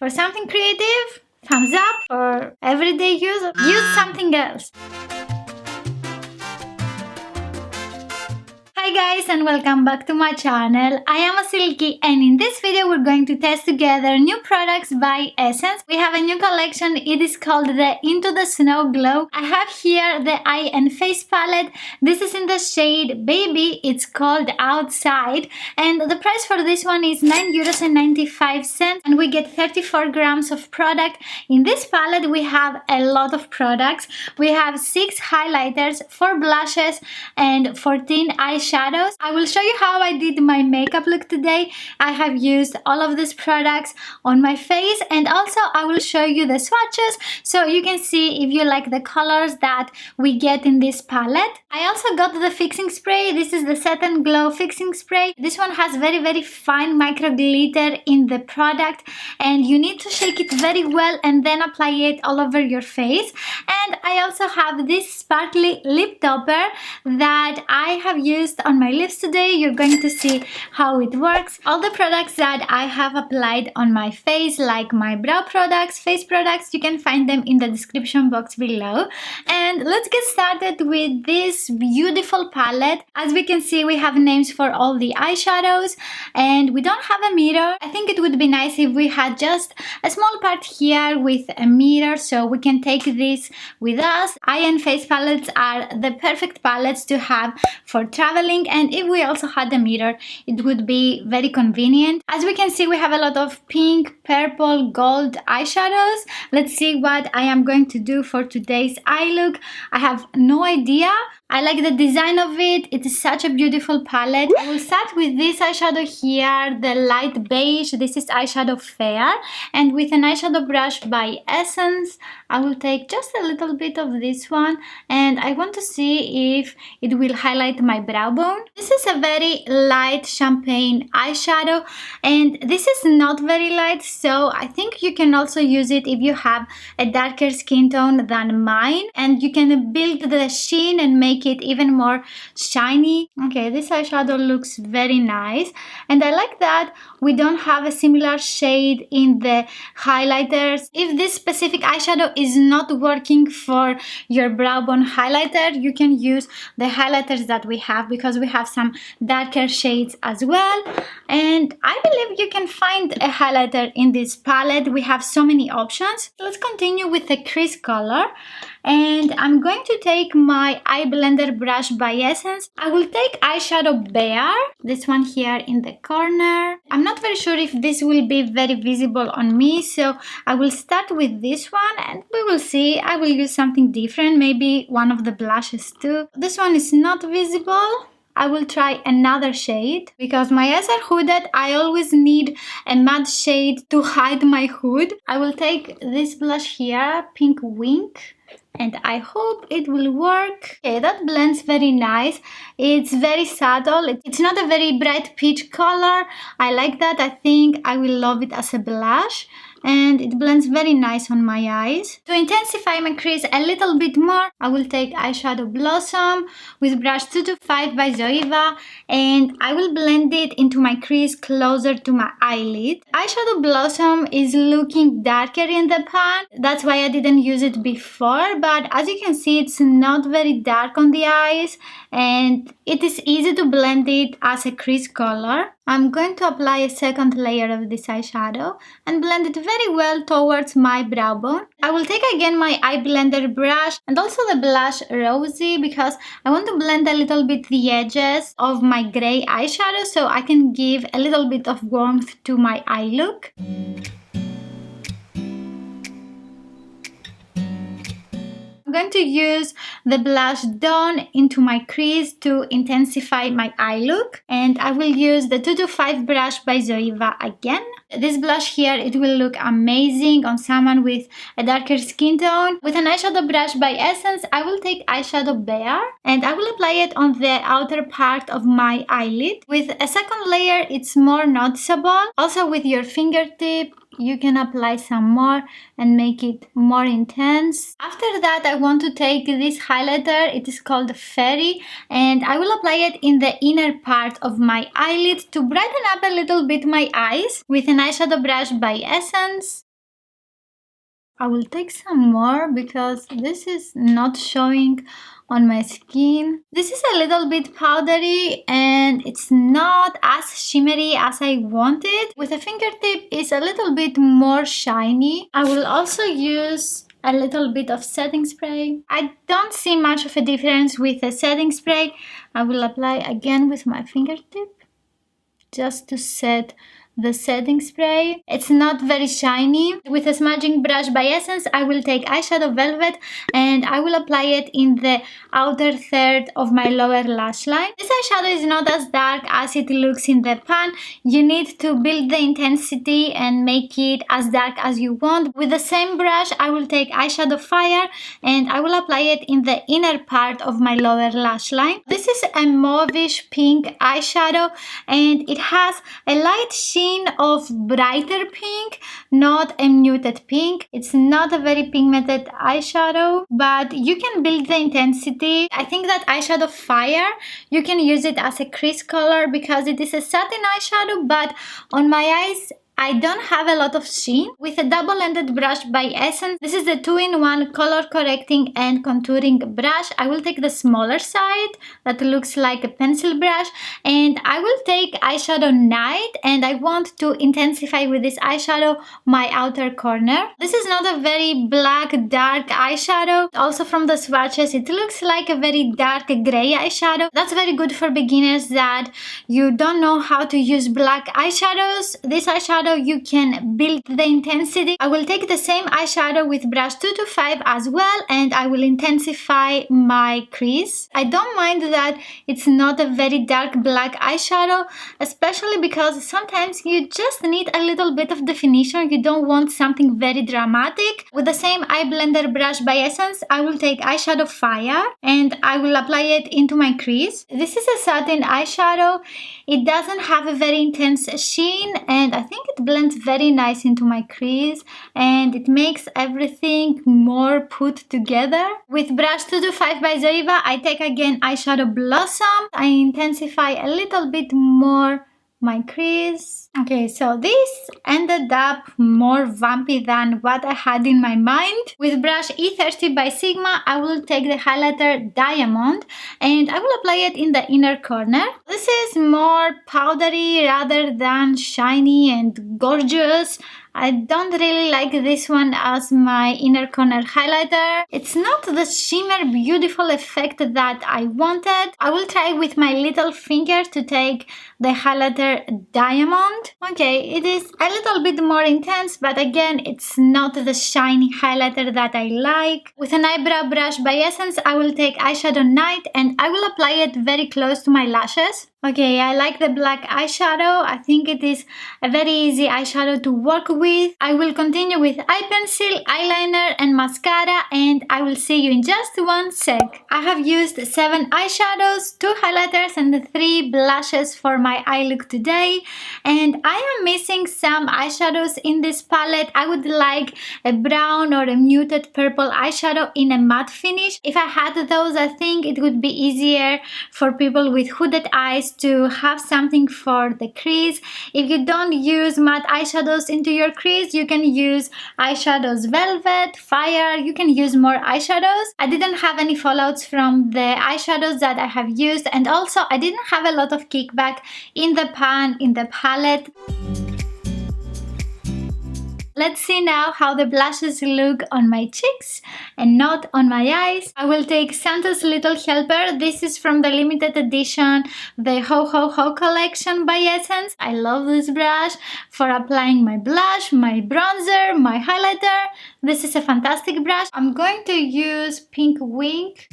For something creative, thumbs up. For everyday use something else. Hi guys, and welcome back to my channel. I am Vasilikis, and in this video we're going to test together new products by Essence. We have a new collection. It is called the Into the Snow Glow. I have here the eye and face palette. This is in the shade Baby. It's called Outside, and the price for this one is €9.95, and we get 34 grams of product. In this palette we have a lot of products. We have 6 highlighters, 4 blushes, and 14 eyeshadows. I will show you how I did my makeup look today. I have used all of these products on my face, and also I will show you the swatches so you can see if you like the colors that we get in this palette. I also got the fixing spray. This is the Set and Glow fixing spray. This one has very fine micro glitter in the product, and you need to shake it very well and then apply it all over your face. And I also have this sparkly lip topper that I have used on my lips today. You're going to see how it works. All the products that I have applied on my face, like my brow products, face products, you can find them in the description box below. And let's get started with this beautiful palette. As we can see, we have names for all the eyeshadows, and we don't have a mirror. I think it would be nice if we had just a small part here with a mirror so we can take this with us. Eye and face palettes are the perfect palettes to have for traveling, and if we also had a mirror it would be very convenient. As we can see, we have a lot of pink, purple, gold eyeshadows. Let's see what I am going to do for today's eye look. I have no idea. I like the design of it. It is such a beautiful palette. I will start with this eyeshadow here, the light beige. This is eyeshadow Fair, and with an eyeshadow brush by Essence I will take just a little bit of this one, and I want to see if it will highlight my brow bone. This is a very light champagne eyeshadow, and this is not very light, so I think you can also use it if you have a darker skin tone than mine, and you can build the sheen and make it even more shiny. Okay, this eyeshadow looks very nice, and I like that we don't have a similar shade in the highlighters. If this specific eyeshadow is not working for your brow bone highlighter, you can use the highlighters that we have, because we have some darker shades as well. And I believe you can find a highlighter in this palette. We have so many options. Let's continue with the crease color, and I'm going to take my eye blender brush by Essence. I will take eyeshadow Bear, this one here in the corner. I'm not very sure if this will be very visible on me, so I will start with this one and we will see. I will use something different, maybe one of the blushes too. This one is not visible. I will try another shade. Because my eyes are hooded, I always need a matte shade to hide my hood. I will take this blush here, Pink Wink, and I hope it will work. Okay, that blends very nice. It's very subtle. It's not a very bright peach color. I like that. I think I will love it as a blush, and it blends very nice on my eyes. To intensify my crease a little bit more, I will take eyeshadow Blossom with brush 225 by Zoeva, and I will blend it into my crease closer to my eyelid. Eyeshadow Blossom is looking darker in the pan. That's why I didn't use it before, but as you can see, it's not very dark on the eyes, and it is easy to blend it as a crease color. I'm going to apply a second layer of this eyeshadow and blend it very well towards my brow bone. I will take again my eye blender brush and also the blush Rosy, because I want to blend a little bit the edges of my gray eyeshadow so I can give a little bit of warmth to my eye look. I'm going to use the blush Dawn into my crease to intensify my eye look, and I will use the 225 brush by Zoeva again. This blush here, it will look amazing on someone with a darker skin tone. With an eyeshadow brush by Essence, I will take eyeshadow Bear and I will apply it on the outer part of my eyelid. With a second layer, it's more noticeable. Also with your fingertip, you can apply some more and make it more intense. After that, I want to take this highlighter. It is called Fairy, and I will apply it in the inner part of my eyelid to brighten up a little bit my eyes with an eyeshadow brush by Essence. I will take some more because this is not showing on my skin. This is a little bit powdery and it's not as shimmery as I wanted. With a fingertip, it's a little bit more shiny. I will also use a little bit of setting spray. I don't see much of a difference with a setting spray. I will apply again with my fingertip just to set the setting spray. It's not very shiny. With a smudging brush by Essence, I will take eyeshadow Velvet and I will apply it in the outer third of my lower lash line. This eyeshadow is not as dark as it looks in the pan. You need to build the intensity and make it as dark as you want. With the same brush, I will take eyeshadow Fire and I will apply it in the inner part of my lower lash line. This is a mauvish pink eyeshadow and it has a light sheen of brighter pink, not a muted pink. It's not a very pigmented eyeshadow, but you can build the intensity. I think that eyeshadow Fire, you can use it as a crease color because it is a satin eyeshadow, but on my eyes I don't have a lot of sheen. With a double-ended brush by Essence, this is the 2-in-1 color correcting and contouring brush. I will take the smaller side that looks like a pencil brush and I will take eyeshadow Night and I want to intensify with this eyeshadow my outer corner. This is not a very black dark eyeshadow. Also from the swatches, it looks like a very dark gray eyeshadow. That's very good for beginners that you don't know how to use black eyeshadows. This eyeshadow you can build the intensity. I will take the same eyeshadow with brush 225 as well and I will intensify my crease. I don't mind that it's not a very dark black eyeshadow, especially because sometimes you just need a little bit of definition. You don't want something very dramatic. With the same eye blender brush by Essence, I will take eyeshadow Fire and I will apply it into my crease. This is a satin eyeshadow. It doesn't have a very intense sheen and I think it blends very nice into my crease and it makes everything more put together. With brush 225 by Zoeva, I take again eyeshadow Blossom. I intensify a little bit more my crease. Okay, so this ended up more vampy than what I had in my mind. With brush E30 by Sigma, I will take the highlighter Diamond and I will apply it in the inner corner. This is more powdery rather than shiny and gorgeous. I don't really like this one as my inner corner highlighter. It's not the shimmer beautiful effect that I wanted. I will try with my little finger to take the highlighter Diamond. Okay, it is a little bit more intense, but again, it's not the shiny highlighter that I like. With an eyebrow brush by Essence, I will take eyeshadow Night and I will apply it very close to my lashes. Okay, I like the black eyeshadow. I think it is a very easy eyeshadow to work with. I will continue with eye pencil, eyeliner and mascara and I will see you in just one sec. I have used 7 eyeshadows, 2 highlighters and 3 blushes for my eye look today. And I am missing some eyeshadows in this palette. I would like a brown or a muted purple eyeshadow in a matte finish. If I had those, I think it would be easier for people with hooded eyes to have something for the crease. If you don't use matte eyeshadows into your crease, you can use eyeshadows Velvet, Fire, you can use more eyeshadows. I didn't have any fallouts from the eyeshadows that I have used and also I didn't have a lot of kickback in the pan, in the palette. Let's see now how the blushes look on my cheeks and not on my eyes. I will take Santa's Little Helper. This is from the limited edition, the Ho Ho Ho collection by Essence. I love this brush for applying my blush, my bronzer, my highlighter. This is a fantastic brush. I'm going to use Pink Wink.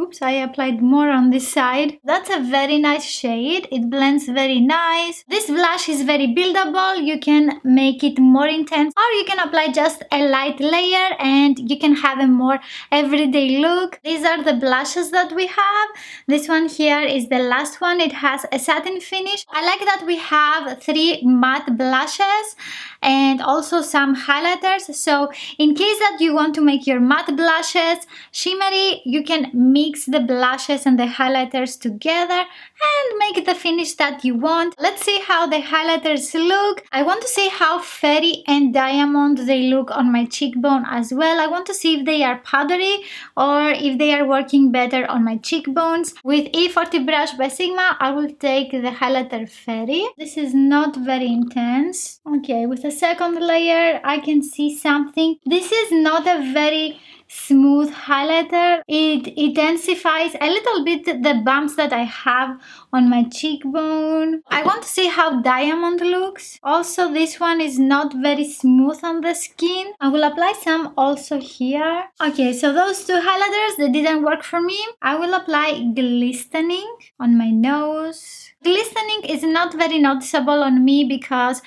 Oops, I applied more on this side. That's a very nice shade. It blends very nice. This blush is very buildable. You can make it more intense or you can apply just a light layer and you can have a more everyday look. These are the blushes that we have. This one here is the last one. It has a satin finish. I like that we have 3 matte blushes and also some highlighters. So in case that you want to make your matte blushes shimmery, you can mix mix the blushes and the highlighters together and make the finish that you want. Let's see how the highlighters look. I want to see how fairy and diamond they look on my cheekbone as well. I want to see if they are powdery or if they are working better on my cheekbones. With E40 brush by Sigma, I will take the highlighter fairy. This is not very intense. Okay, with the second layer, I can see something. This is not a very smooth highlighter. It intensifies a little bit the bumps that I have on my cheekbone. I want to see how diamond looks. Also, this one is not very smooth on the skin. I will apply some also here. Okay, so those two highlighters, they didn't work for me. I will apply glistening on my nose. Glistening is not very noticeable on me because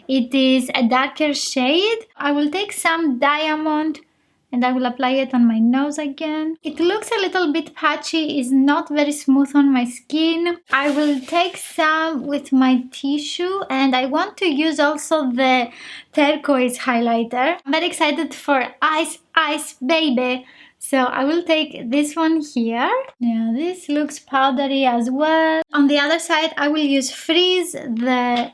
it is a darker shade. I will take some diamond and I will apply it on my nose again. It looks a little bit patchy, it's not very smooth on my skin. I will take some with my tissue and I want to use also the turquoise highlighter. I'm very excited for Ice Baby. So I will take this one here. Yeah, this looks powdery as well. On the other side, I will use Freeze, the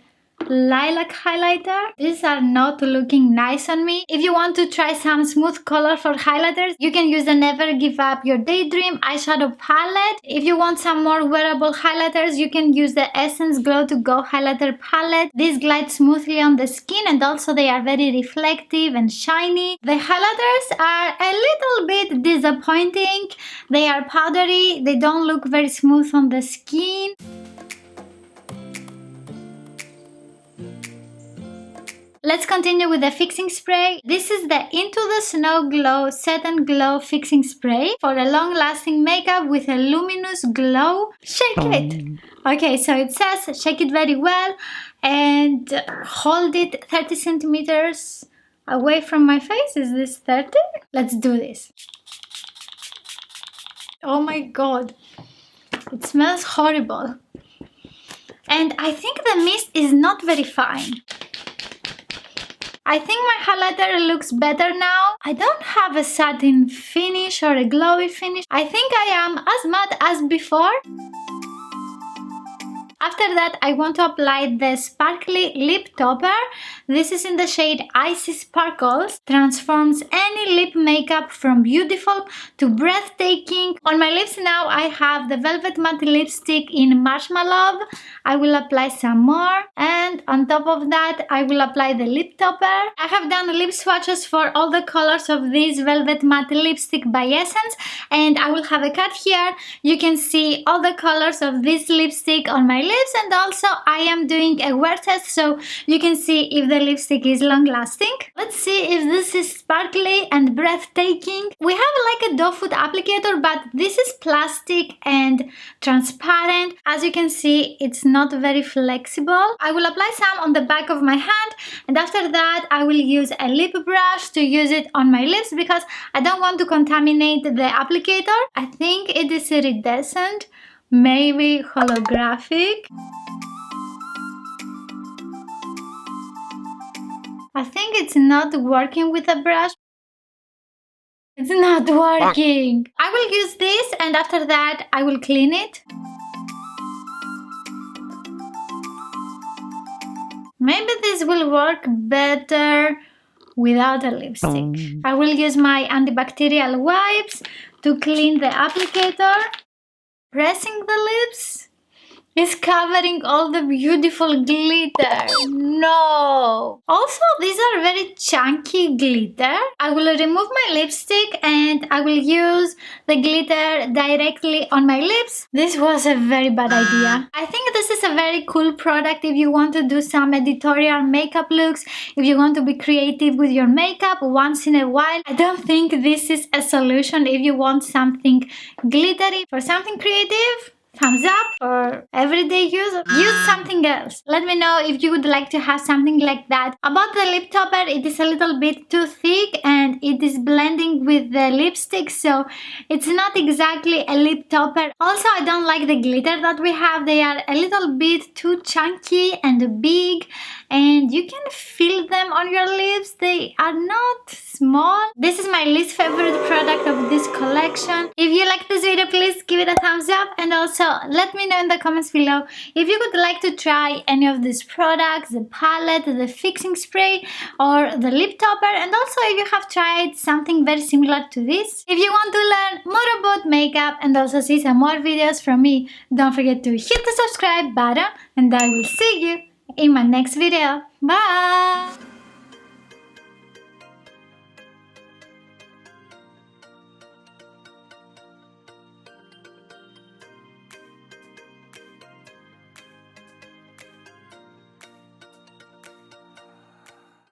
lilac highlighter. These are not looking nice on me. If you want to try some smooth colorful highlighters, you can use the Never Give Up Your Daydream eyeshadow palette. If you want some more wearable highlighters, you can use the Essence Glow to Go highlighter palette. These glide smoothly on the skin and also they are very reflective and shiny. The highlighters are a little bit disappointing. They are powdery, they don't look very smooth on the skin. Let's continue with the fixing spray. This is the Into the Snow Glow Set and Glow Fixing Spray for a long-lasting makeup with a luminous glow. Shake it! Okay, so it says shake it very well and hold it 30 centimeters away from my face. Is this 30? Let's do this. Oh my god, it smells horrible. And I think the mist is not very fine. I think my highlighter looks better now. I don't have a satin finish or a glowy finish. I think I am as matte as before. After that, I want to apply the sparkly lip topper. This is in the shade Icy Sparkles. Transforms any lip makeup from beautiful to breathtaking. On my lips now, I have the Velvet Matte Lipstick in Marshmallow. I will apply some more. And on top of that, I will apply the lip topper. I have done lip swatches for all the colors of this Velvet Matte Lipstick by Essence. And I will have a cut here. You can see all the colors of this lipstick on my lips. And also I am doing a wear test so you can see if the lipstick is long lasting. Let's see if this is sparkly and breathtaking. We have like a doe foot applicator, but this is plastic and transparent. As you can see, it's not very flexible. I will apply some on the back of my hand and after that I will use a lip brush to use it on my lips because I don't want to contaminate the applicator. I think it is iridescent. Maybe holographic. I think it's not working with the brush. It's not working. I will use this and after that I will clean it. Maybe this will work better without a lipstick. I will use my antibacterial wipes to clean the applicator. Pressing the lips is covering all the beautiful glitter. No! Also, these are very chunky glitter. I will remove my lipstick and I will use the glitter directly on my lips. This was a very bad idea. I think this is a very cool product if you want to do some editorial makeup looks, if you want to be creative with your makeup once in a while. I don't think this is a solution if you want something glittery. For something creative, thumbs up. For everyday use something else. Let me know if you would like to have something like that. About the lip topper, it is a little bit too thick and it is blending with the lipstick, so it's not exactly a lip topper. Also, I don't like the glitter that we have. They are a little bit too chunky and big and you can feel them on your lips. They are not small. This is my least favorite product of this collection. If you like this video, please give it a thumbs up, and also let me know in the comments below if you would like to try any of these products, the palette, the fixing spray, or the lip topper, and also if you have tried something very similar to this. If you want to learn more about makeup and also see some more videos from me, don't forget to hit the subscribe button, and I will see you in my next video. Bye!